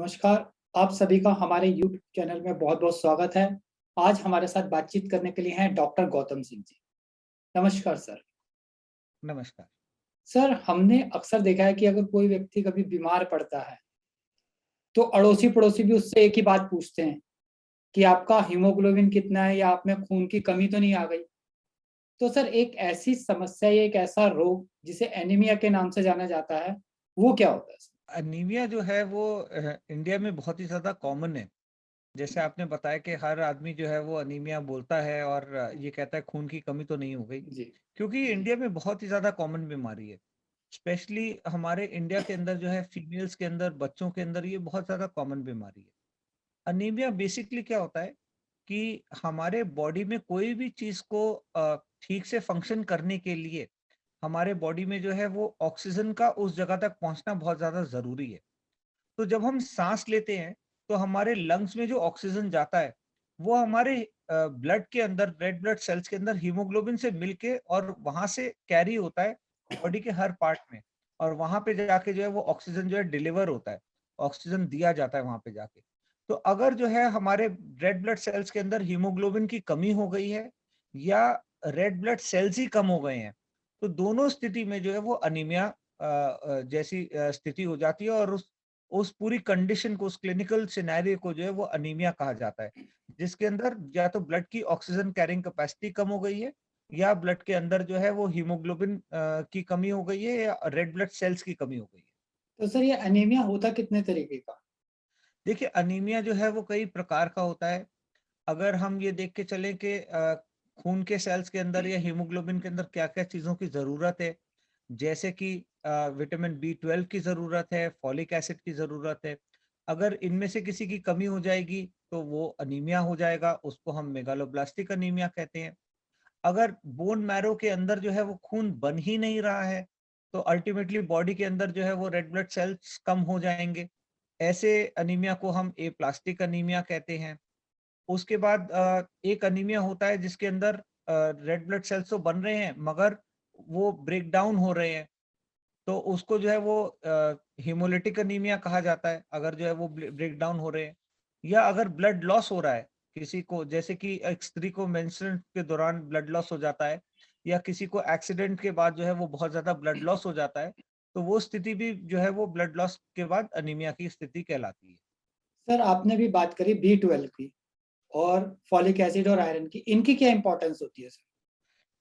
नमस्कार, आप सभी का हमारे यूट्यूब चैनल में बहुत-बहुत स्वागत है। आज हमारे साथ बातचीत करने के लिए हैं डॉक्टर गौतम सिंह जी। नमस्कार सर। नमस्कार। सर, हमने अक्सर देखा है कि अगर कोई व्यक्ति कभी बीमार पड़ता है, तो अड़ोसी-पड़ोसी भी उससे एक ही बात पूछते हैं कि आपका हीमोग्लोबिन कितना है या आप में खून की कमी तो नहीं आ गई? तो सर एक ऐसी समस्या या एक ऐसा रोग जिसे एनीमिया के नाम से जाना जाता है, वो क्या होता है सर? अनीमिया जो है वो इंडिया में बहुत ही ज़्यादा कॉमन है। जैसे आपने बताया कि हर आदमी जो है वो अनीमिया बोलता है और ये कहता है खून की कमी तो नहीं हो गई, जी, क्योंकि इंडिया में बहुत ही ज़्यादा कॉमन बीमारी है। स्पेशली हमारे इंडिया के अंदर जो है फीमेल्स के अंदर, बच्चों के अंदर ये बहुत ज़्यादा कॉमन बीमारी है। अनीमिया बेसिकली क्या होता है कि हमारे बॉडी में कोई भी चीज़ को ठीक से फंक्शन करने के लिए हमारे बॉडी में जो है वो ऑक्सीजन का उस जगह तक पहुँचना बहुत ज़्यादा ज़रूरी है। तो जब हम साँस लेते हैं, तो हमारे लंग्स में जो ऑक्सीजन जाता है, वो हमारे ब्लड के अंदर, रेड ब्लड सेल्स के अंदर हीमोग्लोबिन से मिलके और वहाँ से कैरी होता है बॉडी के हर पार्ट में और वहाँ पे जाके जो है वो ऑक्सीजन जो है डिलीवर होता है, ऑक्सीजन दिया जाता है वहाँ पे जाके। तो अगर जो है हमारे रेड ब्लड सेल्स के अंदर हीमोग्लोबिन की कमी हो गई है या रेड ब्लड सेल्स ही कम हो गए हैं, तो दोनों स्थिति में जो है वो अनीमिया जैसी स्थिति हो जाती है और उस पूरी कंडीशन को, उस क्लिनिकल सिनेरियो को जो है वो अनीमिया कहा जाता है, जिसके अंदर या तो ब्लड की ऑक्सीजन कैरिंग कैपेसिटी कम हो गई है या ब्लड के अंदर जो है वो हीमोग्लोबिन की कमी हो गई है या रेड ब्लड सेल्स की कमी हो गई है। तो सर ये एनीमिया होता कितने तरीके का? देखिए अनीमिया जो है वो कई प्रकार का होता है। अगर हम ये देख के चलें कि खून के सेल्स के अंदर या हीमोग्लोबिन के अंदर क्या-क्या चीज़ों की ज़रूरत है, जैसे कि विटामिन बी 12 की ज़रूरत है, फॉलिक एसिड की ज़रूरत है। अगर इनमें से किसी की कमी हो जाएगी, तो वो अनीमिया हो जाएगा, उसको हम मेगालोब्लास्टिक अनीमिया कहते हैं। अगर बोन मैरो के अंदर जो है वो खून बन ही नहीं रहा है, तो अल्टीमेटली बॉडी के अंदर जो है वो रेड ब्लड सेल्स कम हो जाएँगे। ऐसे अनीमिया को हम एप्लास्टिक अनीमिया कहते हैं। उसके बाद एक अनीमिया होता है जिसके अंदर रेड ब्लड सेल्स तो बन रहे हैं मगर वो ब्रेक डाउन हो रहे हैं। तो उसको जो है वो हेमोलिटिक अनीमिया कहा जाता है, अगर जो है वो ब्रेक डाउन हो रहे हैं। या अगर ब्लड लॉस हो रहा है किसी को, जैसे कि एक स्त्री को मेंस्ट्रुएशन के दौरान ब्लड लॉस हो जाता है या किसी को एक्सीडेंट के बाद जो है वो बहुत ज़्यादा ब्लड लॉस हो जाता है, तो वो स्थिति भी जो है वो ब्लड लॉस के बाद अनीमिया की स्थिति कहलाती है। सर आपने भी बात करी बी12 की और फॉलिक एसिड और आयरन की, इनकी क्या इम्पोर्टेंस होती है सर?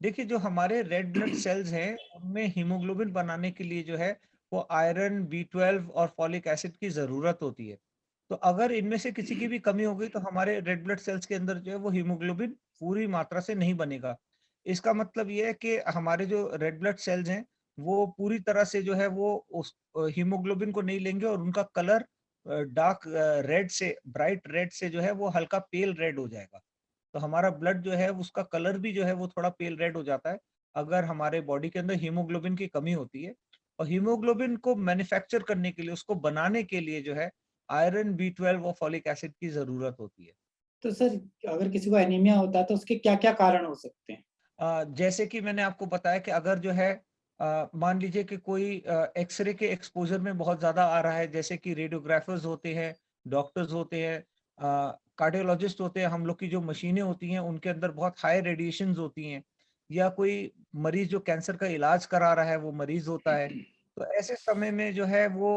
देखिए, जो हमारे रेड ब्लड सेल्स हैं, उनमें हीमोग्लोबिन बनाने के लिए जो है, वो आयरन, बी 12 और फॉलिक एसिड की ज़रूरत होती है। तो अगर इनमें से किसी की भी कमी हो गई, तो हमारे रेड ब्लड सेल्स के अंदर जो है, वो हीमोग्लोबिन पूरी मात्रा से नहीं बनेगा। इसका मतलब ये है कि हमारे जो रेड ब्लड सेल्स हैं, वो पूरी तरह से जो है, वो उस हीमोग्लोबिन को नहीं लेंगे और उनका कलर डार्क रेड से ब्राइट रेड से जो है, वो हल्का पेल रेड हो जाएगा। तो हमारा ब्लड जो है उसका कलर भी जो है वो थोड़ा पेल रेड हो जाता है, अगर हमारे बॉडी के अंदर हीमोग्लोबिन की कमी होती है। और हीमोग्लोबिन को मैन्युफैक्चर करने के लिए, उसको बनाने के लिए जो है आयरन, बी 12 और फॉलिक एसिड की ज़रूरत होती है। तो सर अगर किसी को एनीमिया होता है तो उसके क्या-क्या कारण हो सकते हैं? जैसे कि मैंने आपको बताया कि अगर जो है मान लीजिए कि कोई एक्स-रे के एक्सपोज़र में बहुत ज़्यादा आ रहा है, जैसे कि रेडियोग्राफर्स होते हैं, डॉक्टर्स होते हैं, कार्डियोलॉजिस्ट होते हैं, हम लोग की जो मशीनें होती हैं, उनके अंदर बहुत हाई रेडिएशंस होती हैं, या कोई मरीज़ जो कैंसर का इलाज करा रहा है, वो मरीज़ होता है। तो ऐसे समय में जो है वो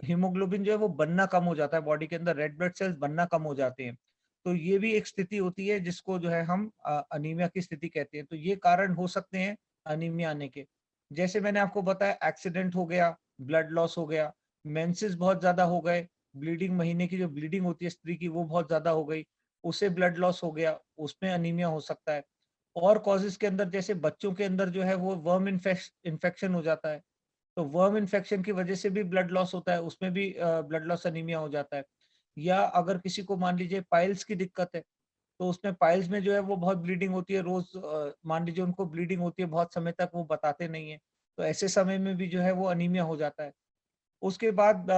हीमोग्लोबिन जो है वो बनना कम हो जाता है, बॉडी के अंदर रेड ब्लड सेल्स बनना कम हो जाते हैं। तो ये भी एक स्थिति होती है जिसको जो है हम अनीमिया की स्थिति कहते हैं। तो ये कारण हो सकते हैं अनीमिया आने के। जैसे मैंने आपको बताया, एक्सीडेंट हो गया, ब्लड लॉस हो गया, मेंसेस बहुत ज़्यादा हो गए, ब्लीडिंग, महीने की जो ब्लीडिंग होती है स्त्री की, वो बहुत ज़्यादा हो गई, उससे ब्लड लॉस हो गया, उसमें अनीमिया हो सकता है। और कॉजेज़ के अंदर जैसे बच्चों के अंदर जो है वो वर्म इन्फेक्शन हो जाता है। तो वर्म इन्फेक्शन की वजह से भी ब्लड लॉस होता है, उसमें भी ब्लड लॉस अनीमिया हो जाता है। या अगर किसी को मान लीजिए पाइल्स की दिक्कत है, तो उसमें पाइल्स में जो है वो बहुत ब्लीडिंग होती है, रोज़ मान लीजिए उनको ब्लीडिंग होती है बहुत समय तक, वो बताते नहीं हैं। तो ऐसे समय में भी जो है वो अनीमिया हो जाता है। उसके बाद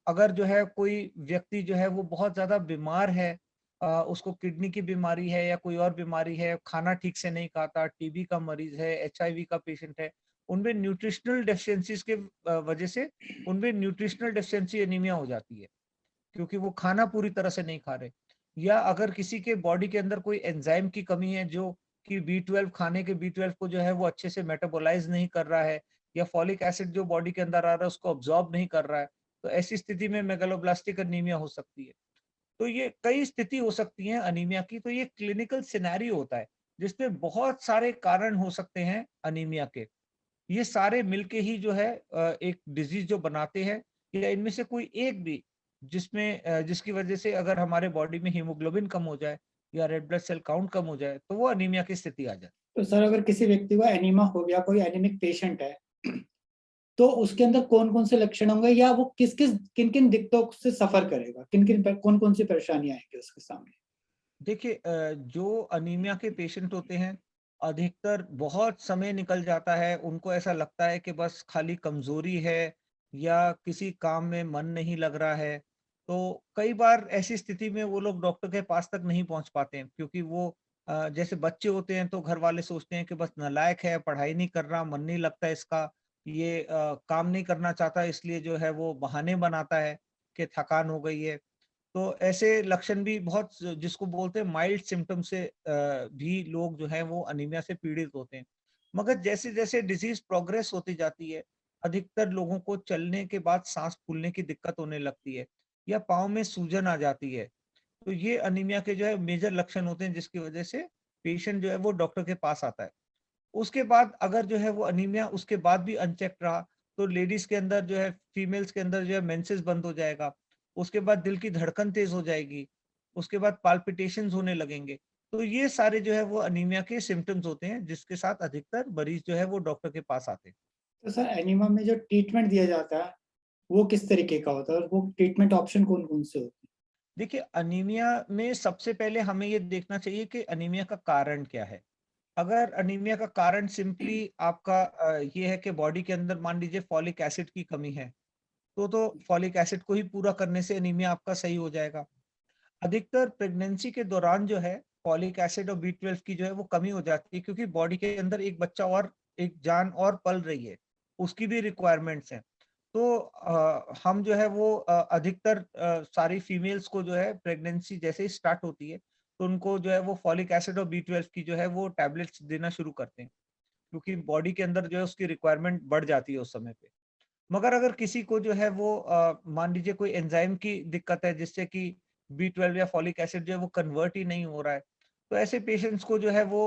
अगर जो है कोई व्यक्ति जो है वो बहुत ज़्यादा बीमार है, उसको किडनी की बीमारी है या कोई और बीमारी है, खाना ठीक से नहीं खाता, टीबी का मरीज़ है, एचआईवी का पेशेंट है, उनमें न्यूट्रिशनल डेफिशिएंसीज़ के वजह से उनमें न्यूट्रिशनल डेफिशिएंसी एनीमिया हो जाती है। क्योंकि वो खाना पूरी तरह से नहीं खा रहे। या अगर किसी के बॉडी के अंदर कोई एंजाइम की कमी है जो कि B12 खाने के B12 को जो है वो अच्छे से मेटाबोलाइज नहीं कर रहा है, या फॉलिक एसिड जो बॉडी के अंदर आ रहा है उसको अब्सॉर्ब नहीं कर रहा है, तो ऐसी स्थिति में मेगालोब्लास्टिक अनीमिया हो सकती है। तो ये कई स्थिति हो सकती है अनीमिया की, तो ये क्लिनिकल सिनेरियो होता है जिसमें बहुत सारे कारण हो सकते हैं अनीमिया के। ये सारे मिलके ही जो है एक डिजीज जो बनाते हैं, या इनमें से कोई एक भी जिसमें जिसकी वजह से अगर हमारे बॉडी में हीमोग्लोबिन कम हो जाए या रेड ब्लड सेल काउंट कम हो जाए तो वो अनीमिया की स्थिति आ जाए। तो सर अगर किसी व्यक्ति को एनीमा हो गया, कोई एनीमिक पेशेंट है, तो उसके अंदर कौन कौन से लक्षण होंगे, या वो किस किस किन किन दिक्कतों से सफर करेगा, किन किन कौन कौन सी परेशानी आएंगी उसके सामने? देखिए जो अनीमिया के पेशेंट होते हैं, अधिकतर बहुत समय निकल जाता है, उनको ऐसा लगता है कि बस खाली कमजोरी है या किसी काम में मन नहीं लग रहा है। तो कई बार ऐसी स्थिति में वो लोग डॉक्टर के पास तक नहीं पहुंच पाते हैं, क्योंकि वो जैसे बच्चे होते हैं तो घर वाले सोचते हैं कि बस नालायक है, पढ़ाई नहीं कर रहा, मन नहीं लगता इसका, ये काम नहीं करना चाहता, इसलिए जो है वो बहाने बनाता है कि थकान हो गई है। तो ऐसे लक्षण भी बहुत जिसको बोलते हैं माइल्ड सिम्टम से भी लोग जो हैं वो अनीमिया से पीड़ित होते हैं। मगर जैसे-जैसे डिजीज प्रोग्रेस होती जाती है, अधिकतर लोगों को चलने के बाद साँस फूलने की दिक्कत होने लगती है या पाँव में सूजन आ जाती है। तो ये अनीमिया के जो है मेजर लक्षण होते हैं जिसकी वजह से पेशेंट जो है वो डॉक्टर के पास आता है। उसके बाद अगर जो है वो अनीमिया उसके बाद भी अनचेक्ड रहा, तो लेडीज़ के अंदर जो है फीमेल्स के अंदर जो है मेंसेस बंद हो जाएगा। उसके बाद दिल की धड़कन तेज़ हो जाएगी। उसके बाद पाल्पिटेशंस होने लगेंगे। तो ये सारे जो है वो अनीमिया के सिम्पटम्स होते हैं जिसके साथ अधिकतर मरीज़ जो है वो डॉक्टर के पास आते हैं। तो सर एनीमा में जो ट्रीटमेंट दिया जाता है, वो किस तरीके का होता है, और वो ट्रीटमेंट ऑप्शन कौन कौन से होते देखिए अनीमिया में सबसे पहले हमें ये देखना चाहिए कि अनीमिया का कारण क्या है। अगर अनीमिया का कारण सिंपली आपका ये है कि बॉडी के अंदर मान लीजिए फॉलिक एसिड की कमी है, तो फॉलिक एसिड को ही पूरा करने से एनीमिया आपका सही हो जाएगा। अधिकतर प्रेगनेंसी के दौरान जो है फॉलिक एसिड और B12 की जो है वो कमी हो जाती है, क्योंकि बॉडी के अंदर एक बच्चा और एक जान और पल रही है, उसकी भी रिक्वायरमेंट्स हैं। तो हम जो है वो अधिकतर सारी फीमेल्स को जो है प्रेगनेंसी जैसे ही स्टार्ट होती है तो उनको जो है वो फॉलिक एसिड और B12 की जो है वो टैबलेट्स देना शुरू करते हैं, क्योंकि बॉडी के अंदर जो है उसकी रिक्वायरमेंट बढ़ जाती है उस समय पे। मगर अगर किसी को जो है वो मान लीजिए कोई एंजाइम की दिक्कत है जिससे कि B12 या फॉलिक एसिड जो है वो कन्वर्ट ही नहीं हो रहा है, तो ऐसे पेशेंट्स को जो है वो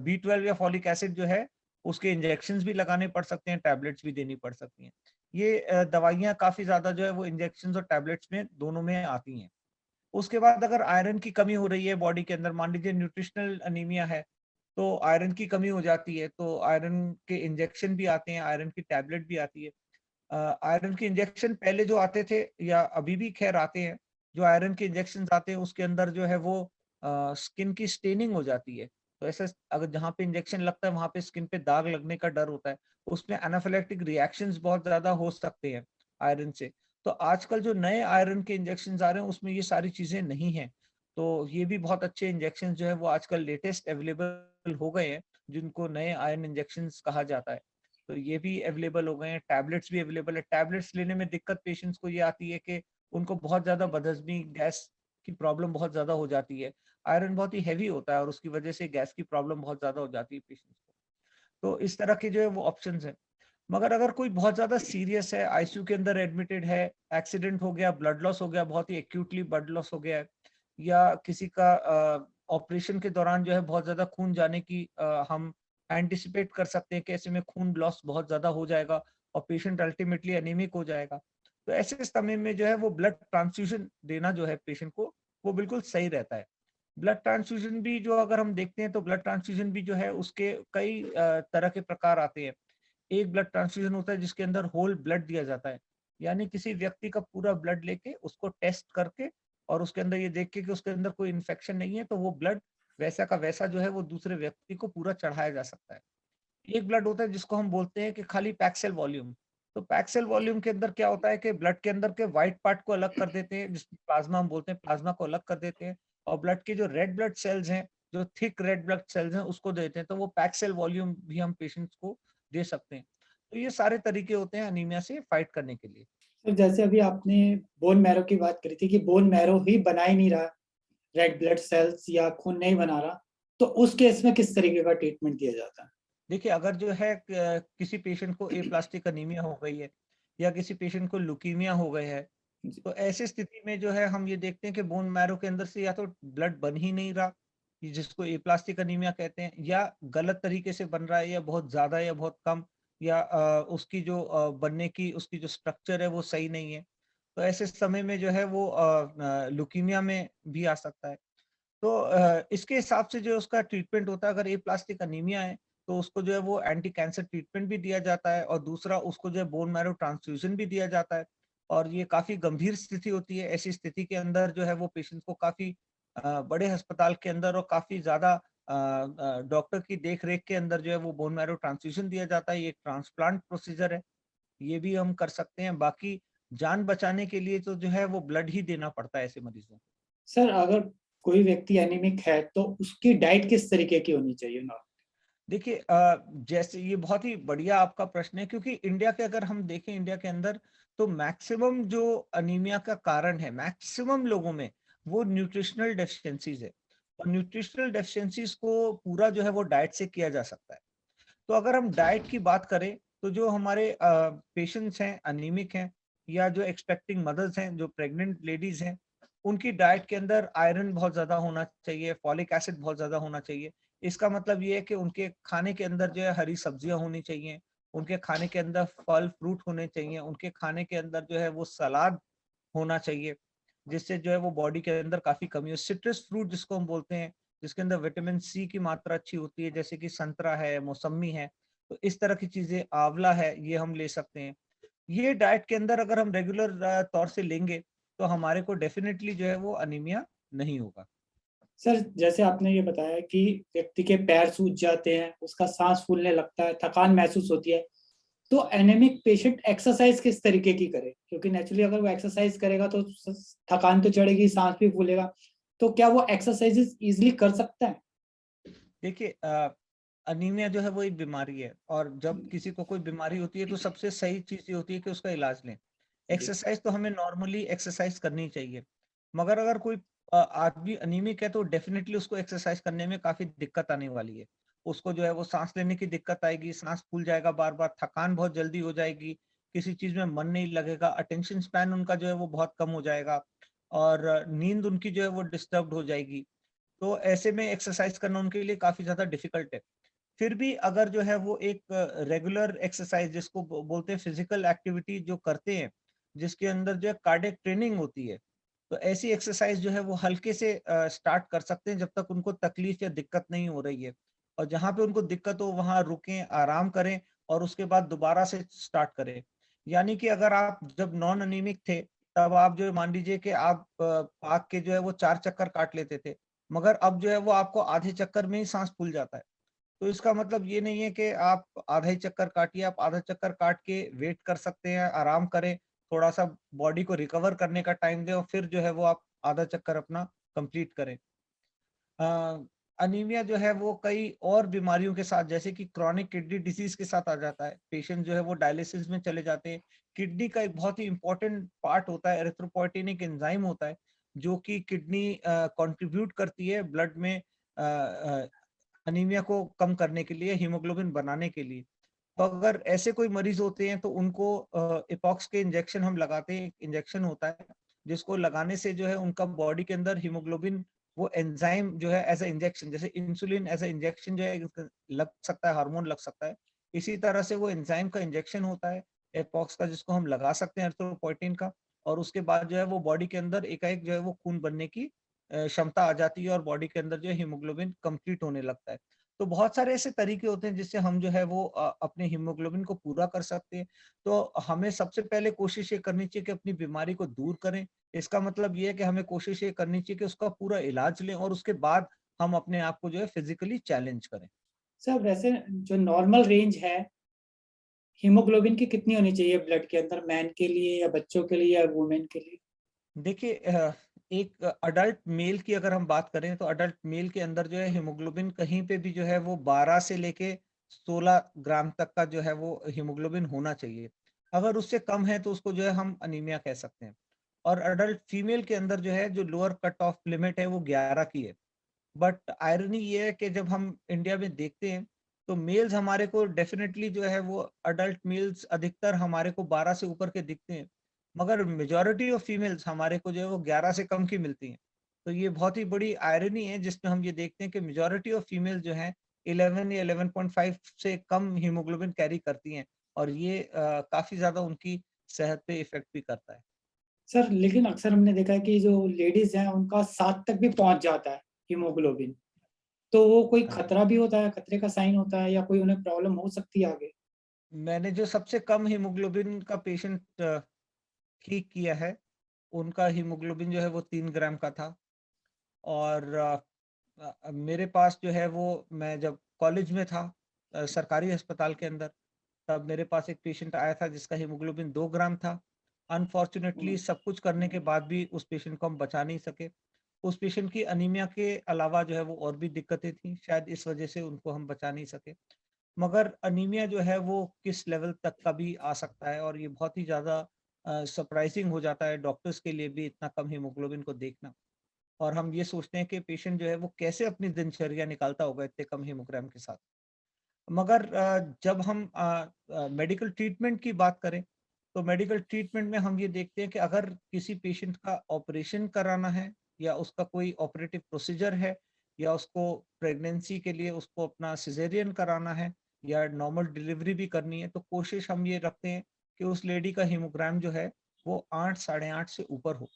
B12 या फॉलिक एसिड जो है उसके इंजेक्शंस भी लगाने पड़ सकते हैं, टैबलेट्स भी देनी पड़ सकती हैं। ये दवाइयाँ काफ़ी ज़्यादा जो है वो इंजेक्शंस और टैबलेट्स में दोनों में आती हैं। उसके बाद अगर आयरन की कमी हो रही है बॉडी के अंदर, मान लीजिए न्यूट्रिशनल अनीमिया है, तो आयरन की कमी हो जाती है, तो आयरन के इंजेक्शन भी आते हैं, आयरन की टैबलेट भी आती है। आयरन के इंजेक्शन पहले जो आते थे या अभी भी खैर आते हैं, जो आयरन के इंजेक्शंस आते हैं उसके अंदर जो है वो स्किन की स्टेनिंग हो जाती है। तो ऐसा अगर जहाँ पे इंजेक्शन लगता है वहाँ पे स्किन पे दाग लगने का डर होता है। उसमें एनाफिलैक्टिक रिएक्शंस बहुत ज़्यादा हो सकते हैं आयरन से। तो आजकल जो नए आयरन के इंजेक्शंस आ रहे हैं उसमें ये सारी चीज़ें नहीं हैं। तो ये भी बहुत अच्छे इंजेक्शंस जो है वो आजकल लेटेस्ट अवेलेबल हो गए हैं, जिनको नए आयरन इंजेक्शंस कहा जाता है। तो ये भी अवेलेबल हो गए हैं, टैबलेट्स भी अवेलेबल है। टैबलेट्स लेने में दिक्कत पेशेंट्स को ये आती है कि उनको बहुत ज़्यादा बदहज़मी, गैस की प्रॉब्लम बहुत ज़्यादा हो जाती है। आयरन बहुत ही हेवी होता है और उसकी वजह से गैस की प्रॉब्लम बहुत ज़्यादा हो जाती है पेशेंट्स को। तो इस तरह के जो है वो ऑप्शंस हैं। मगर अगर कोई बहुत ज़्यादा सीरियस है, आईसीयू के अंदर एडमिटेड है, एक्सीडेंट हो गया, ब्लड लॉस हो गया, बहुत ही एक्यूटली ब्लड लॉस हो गया है, या किसी का ऑपरेशन के दौरान जो है बहुत ज़्यादा खून जाने की हम एंटिसिपेट कर सकते हैं कि ऐसे में खून लॉस बहुत ज़्यादा हो जाएगा और पेशेंट अल्टीमेटली एनीमिक हो जाएगा। तो ऐसे समय में जो है वो ब्लड ट्रांसफ्यूजन देना जो है पेशेंट को, वो बिल्कुल सही रहता है। ब्लड ट्रांसफ्यूजन भी जो अगर हम देखते हैं तो ब्लड ट्रांसफ्यूजन भी जो है उसके कई तरह के प्रकार आते हैं। एक ब्लड ट्रांसफ्यूजन होता है जिसके अंदर होल ब्लड दिया जाता है, यानी किसी व्यक्ति का पूरा ब्लड लेके उसको टेस्ट करके और उसके अंदर ये देख के कि उसके अंदर कोई इन्फेक्शन नहीं है, तो वो ब्लड वैसा का वैसा जो है वो दूसरे व्यक्ति को पूरा चढ़ाया जा सकता है। एक ब्लड होता है जिसको हम बोलते हैं कि खाली पैक्सिल वॉल्यूम। तो पैक्सिल वॉल्यूम के अंदर क्या होता है कि ब्लड के अंदर के व्हाइट पार्ट को अलग कर देते हैं, जिसको प्लाज्मा हम बोलते हैं, प्लाज्मा को अलग कर देते हैं और ब्लड के जो रेड ब्लड सेल्स हैं, जो थिक रेड ब्लड सेल्स हैं, उसको देते हैं। तो वो पैक्सिल वॉल्यूम भी हम पेशेंट्स को दे सकते हैं। तो ये सारे तरीके होते हैं अनीमिया से फाइट करने के लिए। तो जैसे अभी आपने बोन मैरो की बात करी थी कि बोन मैरो ही बना ही नहीं रहा, रेड ब्लड सेल्स या खून नहीं बना रहा, तो उस केस में किस तरीके का ट्रीटमेंट दिया जाता है? देखिए, अगर जो है किसी पेशेंट को एप्लास्टिक अनीमिया हो गई है या किसी पेशेंट को ल्यूकीमिया हो गया है, जी। तो ऐसी स्थिति में जो है हम ये देखते हैं कि बोन मैरो के अंदर से या तो ब्लड बन ही नहीं रहा, ये जिसको एप्लास्टिक अनीमिया कहते हैं, या गलत तरीके से बन रहा है, या बहुत ज़्यादा या बहुत कम, या उसकी जो बनने की उसकी जो स्ट्रक्चर है वो सही नहीं है। तो ऐसे समय में जो है वो ल्यूकीमिया में भी आ सकता है। तो इसके हिसाब से जो उसका ट्रीटमेंट होता है, अगर एप्लास्टिक अनीमिया है, तो उसको जो है वो एंटी कैंसर ट्रीटमेंट भी दिया जाता है, और दूसरा उसको जो है बोन मैरो ट्रांसफ्यूजन भी दिया जाता है। और ये काफ़ी गंभीर स्थिति होती है। ऐसी स्थिति के अंदर जो है वो पेशेंट को काफ़ी बड़े अस्पताल के अंदर और काफ़ी ज़्यादा डॉक्टर की देख-रेख के अंदर जो है वो बोन मैरो ट्रांसफ्यूजन दिया जाता है। ये एक ट्रांसप्लांट प्रोसीजर है, ये भी हम कर सकते हैं। बाकी जान बचाने के लिए तो जो है वो ब्लड ही देना पड़ता है ऐसे मरीज़ों को। सर, अगर कोई व्यक्ति एनीमिक है तो उसकी डाइट किस तरीके की होनी चाहिए ना? देखिए, जैसे ये बहुत ही बढ़िया आपका प्रश्न है, क्योंकि इंडिया के अगर हम देखें, इंडिया के अंदर तो मैक्सिमम जो अनीमिया का कारण है मैक्सिमम लोगों में, वो न्यूट्रिशनल डेफिशिएंसीज है। और न्यूट्रिशनल डेफिशिएंसीज को पूरा जो है वो डाइट से किया जा सकता है। तो अगर हम डाइट की बात करें, तो जो हमारे पेशेंट्स हैं, अनीमिक हैं, या जो एक्सपेक्टिंग मदर्स हैं, जो प्रेग्नेंट लेडीज हैं, उनकी डाइट के अंदर आयरन बहुत ज़्यादा होना चाहिए, फॉलिक एसिड बहुत ज़्यादा होना चाहिए। इसका मतलब ये है कि उनके खाने के अंदर जो है हरी सब्जियाँ होनी चाहिए, उनके खाने के अंदर फल फ्रूट होने चाहिए, उनके खाने के अंदर जो है वो सलाद होना चाहिए, जिससे जो है वो बॉडी के अंदर काफ़ी कमी हो। सिट्रस फ्रूट जिसको हम बोलते हैं, जिसके अंदर विटामिन सी की मात्रा अच्छी होती है, जैसे कि संतरा है, मौसम्मी है, तो इस तरह की चीज़ें, आंवला है, ये हम ले सकते हैं। ये डाइट के अंदर अगर हम रेगुलर तौर से लेंगे, तो हमारे को डेफ़िनेटली जो है वो अनीमिया नहीं होगा। सर, जैसे आपने ये बताया कि व्यक्ति के पैर सूज जाते हैं, उसका साँस फूलने लगता है, थकान महसूस होती है, तो एनीमिक पेशेंट एक्सरसाइज़ किस तरीके की करे? क्योंकि नेचुरली अगर वो एक्सरसाइज़ करेगा तो थकान तो चढ़ेगी, साँस भी फूलेगा, तो क्या वो एक्सरसाइज़ेज़ ईज़िली कर सकता है? देखिए, अनीमिया जो है वो एक बीमारी है, और जब किसी को कोई बीमारी होती है तो सबसे सही चीज़ ये होती है कि उसका इलाज लें। जी। एक्सरसाइज़ तो हमें नॉर्मली एक्सरसाइज़ करनी चाहिए। मगर अगर कोई आदमी अनीमिक है, तो डेफ़िनेटली उसको एक्सरसाइज़ करने में काफ़ी दिक्कत आने वाली है। उसको जो है वो साँस लेने की दिक्कत आएगी, साँस फूल जाएगा बार-बार, थकान बहुत जल्दी हो जाएगी, किसी चीज़ में मन नहीं लगेगा, अटेंशन स्पैन उनका जो है वो बहुत कम हो जाएगा, और नींद उनकी जो है वो डिस्टर्ब्ड हो जाएगी। तो ऐसे में एक्सरसाइज़ करना उनके लिए काफ़ी ज़्यादा डिफ़िकल्ट है। फिर भी अगर जो है वो एक रेगुलर एक्सरसाइज़ जिसको बोलते हैं फिज़िकल एक्टिविटी जो करते हैं, जिसके अंदर जो है कार्डियक ट्रेनिंग होती है, तो ऐसी एक्सरसाइज़ जो है वो हल्के से स्टार्ट कर सकते हैं जब तक उनको तकलीफ़ या दिक्कत नहीं हो रही है। और जहाँ पे उनको दिक्कत हो वहाँ रुकें, आराम करें, और उसके बाद दोबारा से स्टार्ट करें। यानी कि अगर आप जब नॉन एनीमिक थे, तब आप जो है मान लीजिए कि आप भाग के जो है वो 4 चक्कर काट लेते थे। मगर अब जो है वो आपको आधे चक्कर में ही साँस फूल जाता है। तो इसका मतलब ये नहीं है कि आप आधा ही चक्कर काटिए, आप आधा चक्कर काट के वेट कर सकते हैं, आराम करें, थोड़ा-सा बॉडी को रिकवर करने का टाइम दें, और फिर जो है वो आप आधा चक्कर अपना कंप्लीट करें। अ, अनीमिया जो है वो कई और बीमारियों के साथ, जैसे कि क्रोनिक किडनी डिसीज़ के साथ आ जाता है। पेशेंट जो है वो डायलिसिस में चले जाते हैं। किडनी का एक बहुत ही इम्पोर्टेंट पार्ट होता है, एरिथ्रोपोइटिन एक एंजाइम होता है, जो कि किडनी कंट्रीब्यूट करती है ब्लड में अनीमिया को कम करने के लिए, हीमोग्लोबिन बनाने के लिए। तो अगर ऐसे कोई मरीज़ होते हैं, तो उनको एपॉक्स के इंजेक्शन हम लगाते हैं, एक इंजेक्शन होता है, जिसको लगाने से जो है उनका बॉडी के अंदर हीमोग्लोबिन, वो एंजाइम जो है एज़ अ इंजेक्शन, जैसे इंसुलिन एज़ अ इंजेक्शन जो है लग सकता है, हार्मोन लग सकता है। इसी तरह से वो एंजाइम का इंजेक्शन होता है, एपॉक्स का, जिसको हम लगा सकते हैं, एरिथ्रोपोइटिन का, और उसके बाद जो है वो बॉडी के अंदर एकाएक जो है वो खून बनने की क्षमता आ जाती है, और बॉडी के अंदर जो है हीमोग्लोबिन कंप्लीट होने लगता है। तो बहुत सारे ऐसे तरीके होते हैं जिससे हम जो है वो अपने हीमोग्लोबिन को पूरा कर सकते हैं। तो हमें सबसे पहले कोशिश ये करनी चाहिए कि अपनी बीमारी को दूर करें। इसका मतलब ये है कि हमें कोशिश ये करनी चाहिए कि उसका पूरा इलाज लें, और उसके बाद हम अपने आप को जो है फिज़िकली चैलेंज करें। सर, वैसे जो नॉर्मल रेंज है, हीमोग्लोबिन की कितनी होनी चाहिए ब्लड के अंदर, मैन के लिए या बच्चों के लिए या वुमेन के लिए? देखिए, एक अडल्ट मेल की अगर हम बात करें, तो अडल्ट मेल के अंदर जो है हीमोग्लोबिन कहीं पे भी जो है वो 12 से लेके 16 ग्राम तक का जो है वो हीमोग्लोबिन होना चाहिए। अगर उससे कम है तो उसको जो है हम अनीमिया कह सकते हैं। और अडल्ट फीमेल के अंदर जो है जो लोअर कट ऑफ लिमिट है वो 11 की है। बट आयरनी ये है कि जब हम इंडिया में देखते हैं तो मेल्स हमारे को डेफिनेटली जो है वो अडल्ट मेल्स अधिकतर हमारे को 12 से ऊपर के दिखते हैं, मगर मेजॉरिटी ऑफ फीमेल्स हमारे को जो है वो 11 से कम की मिलती हैं। तो ये बहुत ही बड़ी आयरनी है जिसमें हम ये देखते हैं कि मेजॉरिटी ऑफ फीमेल जो हैं 11 या 11.5 से कम हीमोग्लोबिन कैरी करती हैं, और ये काफी ज्यादा उनकी सेहत पे इफेक्ट भी करता है। सर लेकिन अक्सर हमने देखा है कि जो लेडीज हैं उनका 7 तक भी पहुंच जाता है हीमोग्लोबिन, तो वो कोई हाँ जी। खतरा भी होता है, खतरे का साइन होता है, या कोई उन्हें प्रॉब्लम हो सकती है आगे? मैंने जो सबसे कम हीमोग्लोबिन का पेशेंट ठीक किया है, उनका हीमोग्लोबिन जो है वो 3 ग्राम का था। और मेरे पास जो है वो, मैं जब कॉलेज में था सरकारी अस्पताल के अंदर, तब मेरे पास एक पेशेंट आया था जिसका हीमोग्लोबिन 2 ग्राम था। अनफॉर्चुनेटली सब कुछ करने के बाद भी उस पेशेंट को हम बचा नहीं सके। उस पेशेंट की अनीमिया के अलावा जो है वो और भी दिक्कतें थी, शायद इस वजह से उनको हम बचा नहीं सके। मगर अनीमिया जो है वो किस लेवल तक का भी आ सकता है, और ये बहुत ही ज़्यादा सरप्राइजिंग हो जाता है डॉक्टर्स के लिए भी इतना कम हीमोग्लोबिन को देखना। और हम ये सोचते हैं कि पेशेंट जो है वो कैसे अपनी दिनचर्या निकालता होगा इतने कम हीमोग्राम के साथ। मगर जब हम मेडिकल ट्रीटमेंट की बात करें, तो मेडिकल ट्रीटमेंट में हम ये देखते हैं कि अगर किसी पेशेंट का ऑपरेशन कराना है, या उसका कोई ऑपरेटिव प्रोसीजर है, या उसको प्रेगनेंसी के लिए उसको अपना सिजेरियन कराना है, या नॉर्मल डिलीवरी भी करनी है, तो कोशिश हम ये रखते हैं कि उस लेडी का हीमोग्राम जो है वो 8 साढ़े 8 से ऊपर हो,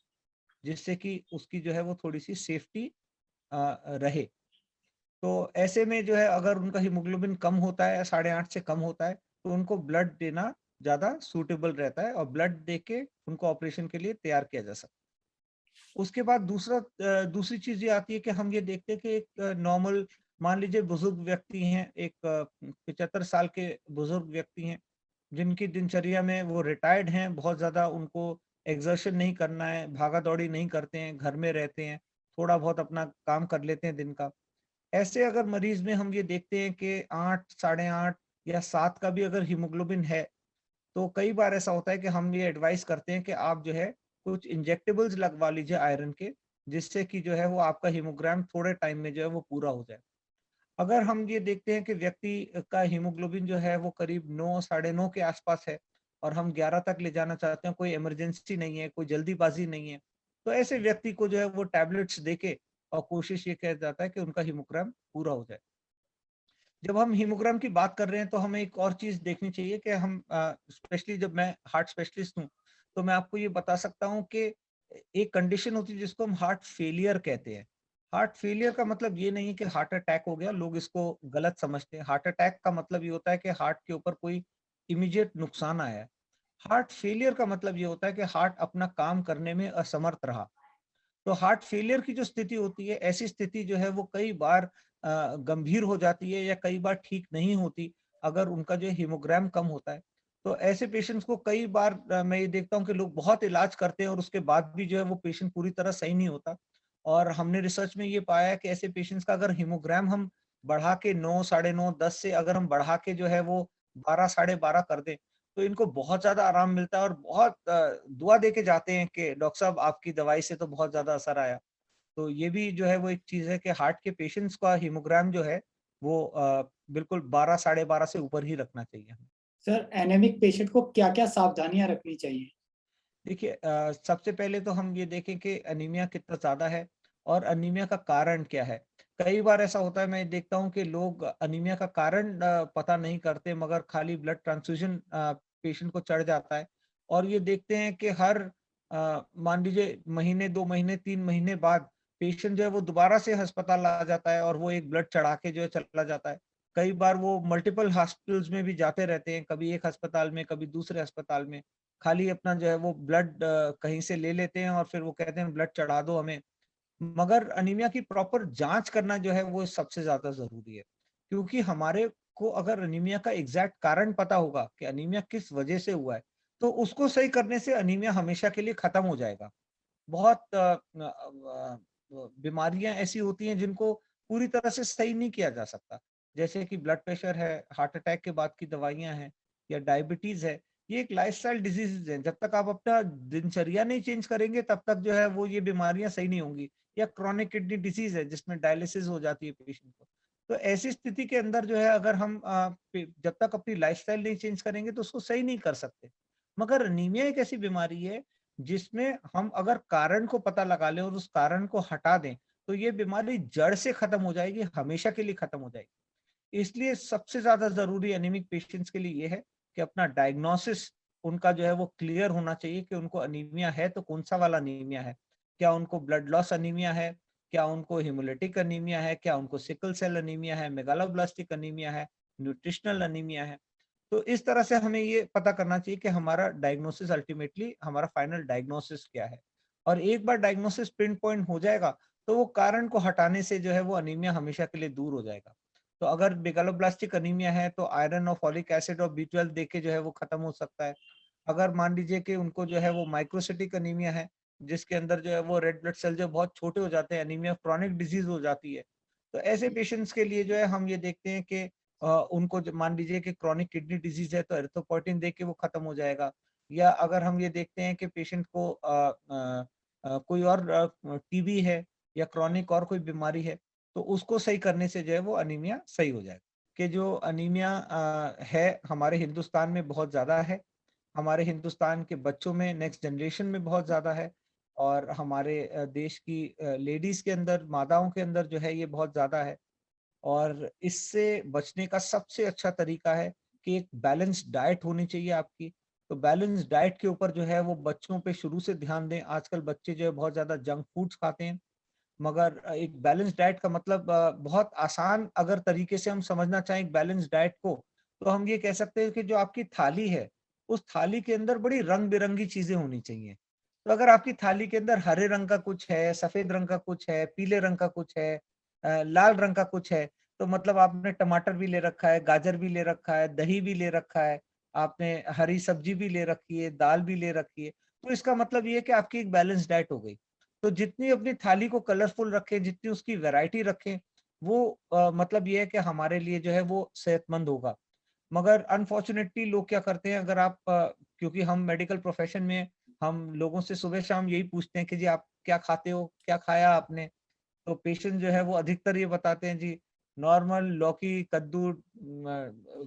जिससे कि उसकी जो है वो थोड़ी-सी सेफ्टी रहे। तो ऐसे में जो है अगर उनका हीमोग्लोबिन कम होता है या साढ़े 8 से कम होता है, तो उनको ब्लड देना ज़्यादा सूटेबल रहता है, और ब्लड दे के उनको ऑपरेशन के लिए तैयार किया जा सकता है। उसके बाद दूसरी चीज़ ये आती है कि हम ये देखते हैं कि एक नॉर्मल, मान लीजिए बुजुर्ग व्यक्ति हैं, एक 75 साल के बुजुर्ग व्यक्ति हैं, जिनकी दिनचर्या में वो रिटायर्ड हैं, बहुत ज़्यादा उनको एक्सर्शन नहीं करना है, भागा-दौड़ी नहीं करते हैं, घर में रहते हैं, थोड़ा बहुत अपना काम कर लेते हैं दिन का। ऐसे अगर मरीज़ में हम ये देखते हैं कि 8, साढ़े 8 या 7 का भी अगर हीमोग्लोबिन है, तो कई बार ऐसा होता है कि हम ये एडवाइस करते हैं कि आप जो है कुछ इंजेक्टेबल्स लगवा लीजिए आयरन के, जिससे कि जो है वो आपका हीमोग्राम थोड़े टाइम में जो है वो पूरा हो जाए। अगर हम ये देखते हैं कि व्यक्ति का हीमोग्लोबिन जो है वो करीब 9 साढ़े 9 के आसपास है, और हम 11 तक ले जाना चाहते हैं, कोई इमरजेंसी नहीं है, कोई जल्दीबाजी नहीं है, तो ऐसे व्यक्ति को जो है वो टैबलेट्स देके, और कोशिश ये किया जाता है कि उनका हीमोग्राम पूरा हो जाए। जब हम हीमोग्राम की बात कर रहे हैं तो हमें एक और चीज़ देखनी चाहिए कि हम स्पेशली, जब मैं हार्ट स्पेशलिस्ट हूँ, तो मैं आपको ये बता सकता हूँ कि एक कंडीशन होती है जिसको हम हार्ट फेलियर कहते हैं। हार्ट फेलियर का मतलब ये नहीं है कि हार्ट अटैक हो गया, लोग इसको गलत समझते हैं। हार्ट अटैक का मतलब ये होता है कि हार्ट के ऊपर कोई इमीडिएट नुकसान आया है। हार्ट फेलियर का मतलब ये होता है कि हार्ट अपना काम करने में असमर्थ रहा। तो हार्ट फेलियर की जो स्थिति होती है, ऐसी स्थिति जो है वो कई बार गंभीर हो जाती है, या कई बार ठीक नहीं होती अगर उनका जो हीमोग्राम कम होता है। तो ऐसे पेशेंट्स को कई बार मैं ये देखता हूँ कि लोग बहुत इलाज करते हैं और उसके बाद भी जो है वो पेशेंट पूरी तरह सही नहीं होता। और हमने रिसर्च में ये पाया है कि ऐसे पेशेंट्स का अगर हीमोग्राम हम बढ़ा के 9, साढ़े 9, 10 से अगर हम बढ़ा के जो है वो 12, साढ़े 12 कर दें, तो इनको बहुत ज़्यादा आराम मिलता है, और बहुत दुआ दे के जाते हैं कि डॉक्टर साहब आपकी दवाई से तो बहुत ज़्यादा असर आया। तो ये भी जो है वो एक चीज़ है कि हार्ट के पेशेंट्स का हीमोग्राम जो है वो बिल्कुल 12, साढ़े 12 से ऊपर ही रखना चाहिए हमें। सर एनेमिक पेशेंट को क्या-क्या सावधानियाँ रखनी चाहिए? देखिए सबसे पहले तो हम ये देखें कि एनीमिया कितना ज़्यादा है, और एनीमिया का कारण क्या है। कई बार ऐसा होता है, मैं देखता हूँ कि लोग एनीमिया का कारण पता नहीं करते, मगर खाली ब्लड ट्रांसफ्यूजन पेशेंट को चढ़ जाता है, और ये देखते हैं कि हर मान लीजिए महीने, 2 महीने, 3 महीने बाद पेशेंट जो है वो दोबारा से अस्पताल आ जाता है, और वो एक ब्लड चढ़ा के जो है चला जाता है। कई बार वो मल्टीपल हॉस्पिटल्स में भी जाते रहते हैं, कभी एक अस्पताल में, कभी दूसरे अस्पताल में। खाली अपना जो है वो ब्लड कहीं से ले लेते हैं, और फिर वो कहते हैं ब्लड चढ़ा दो हमें। मगर एनीमिया की प्रॉपर जाँच करना जो है वो सबसे ज़्यादा ज़रूरी है। क्योंकि हमारे को अगर एनीमिया का एग्ज़ैक्ट कारण पता होगा कि एनीमिया किस वजह से हुआ है, तो उसको सही करने से एनीमिया हमेशा के लिए खत्म हो जाएगा। बहुत बीमारियाँ ऐसी होती हैं जिनको पूरी तरह से सही नहीं किया जा सकता। जैसे कि ब्लड प्रेशर है, हार्ट अटैक के बाद की दवाइयाँ हैं या डायबिटीज है, ये एक लाइफस्टाइल डिजीजेज हैं। जब तक आप अपना दिनचर्या नहीं चेंज करेंगे तब तक जो है वो ये बीमारियां सही नहीं होंगी। या क्रोनिक किडनी डिजीज है जिसमें डायलिसिस हो जाती है पेशेंट को। तो ऐसी स्थिति के अंदर जो है अगर हम जब तक अपनी लाइफस्टाइल नहीं चेंज करेंगे तो उसको सही नहीं कर सकते। मगर अनीमिया एक ऐसी बीमारी है जिसमें हम अगर कारण को पता लगा लें और उस कारण को हटा दें तो ये बीमारी जड़ से खत्म हो जाएगी, हमेशा के लिए खत्म हो जाएगी। इसलिए सबसे ज्यादा जरूरी एनीमिक पेशेंट्स के लिए ये है कि अपना डायग्नोसिस उनका जो है वो क्लियर होना चाहिए कि उनको अनीमिया है तो कौन सा वाला अनीमिया है। क्या उनको ब्लड लॉस अनीमिया है, क्या उनको हिमोलिटिक अनीमिया है, क्या उनको सिकल सेल अनीमिया है, मेगालोब्लास्टिक अनीमिया है, न्यूट्रिशनल अनीमिया है। तो इस तरह से हमें ये पता करना चाहिए कि हमारा डायग्नोसिस अल्टीमेटली हमारा फाइनल डायग्नोसिस क्या है। और एक बार डायग्नोसिस पिन पॉइंट हो जाएगा तो वो कारण को हटाने से जो है वो अनीमिया हमेशा के लिए दूर हो जाएगा। तो अगर मेगालोब्लास्टिक अनीमिया है तो आयरन और फॉलिक एसिड और B12 देके जो है वो खत्म हो सकता है। अगर मान लीजिए कि उनको जो है वो माइक्रोसिटिक अनीमिया है जिसके अंदर जो है वो रेड ब्लड सेल जो बहुत छोटे हो जाते हैं, अनीमिया क्रॉनिक डिजीज हो जाती है। तो ऐसे पेशेंट्स के लिए जो है हम ये देखते हैं कि उनको मान लीजिए कि क्रॉनिक किडनी डिजीज है तो एरिथ्रोपोइटिन दे के वो खत्म हो जाएगा। या अगर हम ये देखते हैं कि पेशेंट को कोई और टीबी है या क्रॉनिक और कोई बीमारी है तो उसको सही करने से जो है वो अनीमिया सही हो जाएगा। कि जो अनीमिया है हमारे हिंदुस्तान में बहुत ज्यादा है, हमारे हिंदुस्तान के बच्चों में, नेक्स्ट जनरेशन में बहुत ज्यादा है। और हमारे देश की लेडीज के अंदर, माताओं के अंदर जो है ये बहुत ज्यादा है। और इससे बचने का सबसे अच्छा तरीका है कि एक बैलेंस्ड डाइट होनी चाहिए आपकी। तो बैलेंस्ड डाइट के ऊपर जो है वो बच्चों पे शुरू से ध्यान दें। आजकल बच्चे जो है बहुत ज्यादा जंक फूड्स खाते हैं। मगर एक बैलेंस डाइट का मतलब बहुत आसान अगर तरीके से हम समझना चाहें एक बैलेंस डाइट को, तो हम ये कह सकते हैं कि जो आपकी थाली है, उस थाली के अंदर बड़ी रंग-बिरंगी चीज़ें होनी चाहिए। तो अगर आपकी थाली के अंदर हरे रंग का कुछ है, सफ़ेद रंग का कुछ है, पीले रंग का कुछ है, लाल रंग का कुछ है, तो मतलब आपने टमाटर भी ले रखा है, गाजर भी ले रखा है, दही भी ले रखा है, आपने हरी सब्जी भी ले रखी है, दाल भी ले रखी है, तो इसका मतलब ये है कि आपकी एक बैलेंस डाइट हो गई। तो जितनी अपनी थाली को कलरफुल रखें, जितनी उसकी वैरायटी रखें, वो मतलब ये है कि हमारे लिए जो है वो सेहतमंद होगा। मगर अनफॉर्चुनेटली लोग क्या करते हैं, अगर आप क्योंकि हम मेडिकल प्रोफेशन में हैं, हम लोगों से सुबह-शाम यही पूछते हैं कि जी आप क्या खाते हो? क्या खाया आपने? तो पेशेंट जो है वो अधिकतर ये बताते हैं जी नॉर्मल लौकी, कद्दू,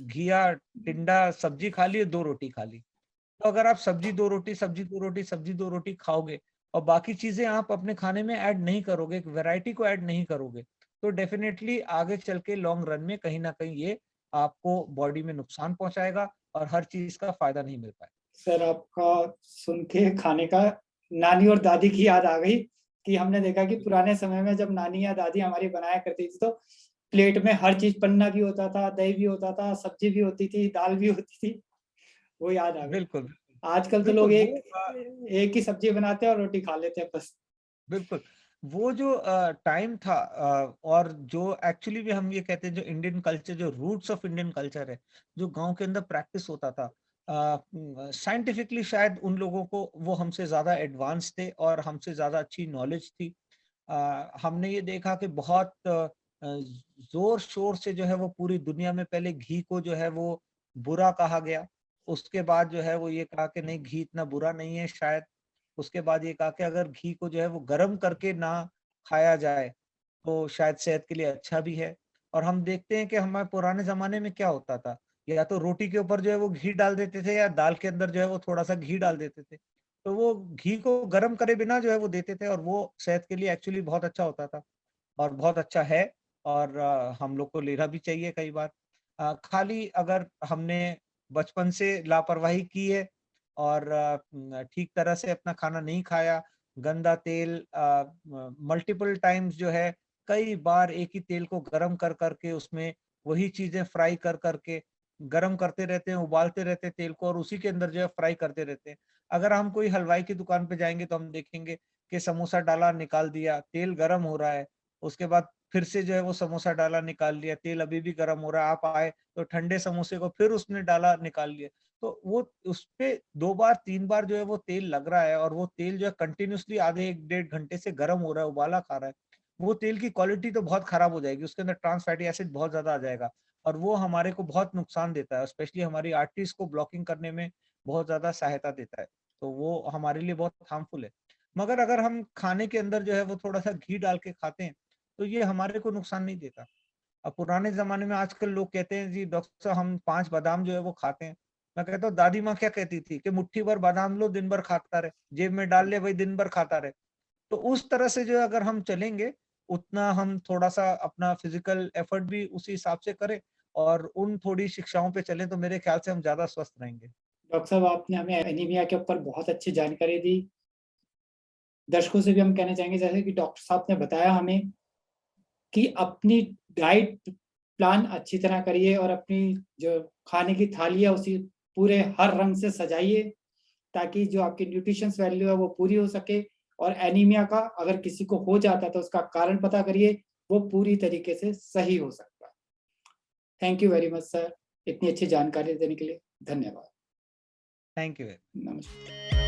घिया, टिंडा सब्जी खा ली, 2 रोटी खा ली। तो अगर आप सब्जी 2 रोटी, सब्जी 2 रोटी, सब्जी 2 रोटी खाओगे और बाकी चीज़ें आप अपने खाने में ऐड नहीं करोगे, एक वैरायटी को ऐड नहीं करोगे, तो डेफ़िनेटली आगे चल के लॉन्ग रन में कहीं न कहीं ये आपको बॉडी में नुकसान पहुँचाएगा और हर चीज़ का फ़ायदा नहीं मिल पाएगा। सर आपका सुन के खाने का नानी और दादी की याद आ गई कि हमने देखा कि पुराने समय में जब नानी या दादी हमारी बनाया करती थी तो प्लेट में हर चीज़ पन्ना भी होता था, दही भी होता था, सब्ज़ी भी होती थी, दाल भी होती थी, वो याद आ गई। बिल्कुल, आजकल तो बिल्कुल लोग वो एक ही सब्ज़ी बनाते हैं और रोटी खा लेते हैं बस। बिल्कुल। वो जो टाइम था और जो एक्चुअली भी हम ये कहते हैं जो इंडियन कल्चर जो रूट्स ऑफ इंडियन कल्चर है, जो गाँव के अंदर प्रैक्टिस होता था साइंटिफिकली शायद उन लोगों को वो हमसे ज़्यादा एडवांस थे और हमसे ज़्यादा अच्छी नॉलेज थी। हमने ये देखा कि बहुत ज़ोर-शोर से जो है वो पूरी दुनिया में पहले घी को जो है वो बुरा कहा गया। उसके बाद जो है वो ये कहा कि नहीं घी इतना बुरा नहीं है शायद। उसके बाद ये कहा कि अगर घी को जो है वो गरम करके ना खाया जाए, तो शायद सेहत के लिए अच्छा भी है। और हम देखते हैं कि हमारे पुराने ज़माने में क्या होता था, या तो रोटी के ऊपर जो है वो घी डाल देते थे या दाल के अंदर जो है वो थोड़ा-सा घी डाल देते थे। तो वो घी को गरम करे बिना जो है वो देते थे और वो सेहत के लिए एक्चुअली बहुत अच्छा होता था और बहुत अच्छा है और हम लोग को लेना भी चाहिए कई बार। खाली अगर हमने बचपन से लापरवाही की है और ठीक तरह से अपना खाना नहीं खाया, गंदा तेल मल्टीपल टाइम्स जो है कई बार एक ही तेल को गरम कर के उसमें वही चीज़ें फ्राई कर के गरम करते रहते हैं, उबालते रहते हैं तेल को और उसी के अंदर जो है फ्राई करते रहते हैं। अगर हम कोई हलवाई की दुकान पे जाएँगे तो हम देखेंगे कि समोसा डाला, निकाल दिया, तेल गरम हो रहा है, उसके बाद फिर से जो है वो समोसा डाला, निकाल लिया, तेल अभी भी गरम हो रहा है, आप आए तो ठंडे समोसे को फिर उसने डाला, निकाल लिया। तो वो उसपे 2 बार 3 बार जो है वो तेल लग रहा है और वो तेल जो है कंटिन्यूअसली आधे 1 डेढ़ घंटे से गरम हो रहा है, उबाला खा रहा है। वो तेल की क्वालिटी तो बहुत खराब हो जाएगी, उसके अंदर ट्रांस फैटी एसिड बहुत ज्यादा आ जाएगा और वो हमारे को बहुत नुकसान देता है, स्पेशली हमारी आर्टरीज को ब्लॉकिंग करने में बहुत ज्यादा सहायता देता है, तो वो हमारे लिए बहुत हार्मफुल है। मगर अगर हम खाने के अंदर जो है वो थोड़ा सा घी डाल के खाते हैं तो ये हमारे को नुकसान नहीं देता। अब पुराने जमाने में आजकल लोग कहते हैं जी डॉक्टर साहब हम 5 बादाम जो है वो खाते हैं। मैं कहता हूँ दादी माँ क्या कहती थी कि मुट्ठी भर बादाम लो, दिन भर खाता रहे, जेब में डाल ले भाई, दिन भर खाता रहे। तो उस तरह से जो है अगर हम चलेंगे, उतना हम थोड़ा-सा अपना फिजिकल एफर्ट भी उसी हिसाब से करें और उन थोड़ी शिक्षाओं पे चलें, तो मेरे ख्याल से हम ज़्यादा स्वस्थ रहेंगे। डॉक्टर साहब, आपने हमें एनीमिया के ऊपर बहुत अच्छी जानकारी दी। दर्शकों से भी हम कहना चाहेंगे, जैसे कि डॉक्टर साहब ने बताया हमें कि अपनी डाइट प्लान अच्छी तरह करिए और अपनी जो खाने की थाली है उसी पूरे हर रंग से सजाइए, ताकि जो आपकी न्यूट्रिशंस वैल्यू है वो पूरी हो सके। और एनीमिया का अगर किसी को हो जाता है तो उसका कारण पता करिए, वो पूरी तरीके से सही हो सकता है। Thank you very much sir, इतनी अच्छी जानकारी देने के लिए धन्यवाद। Thank you. नमस्कार।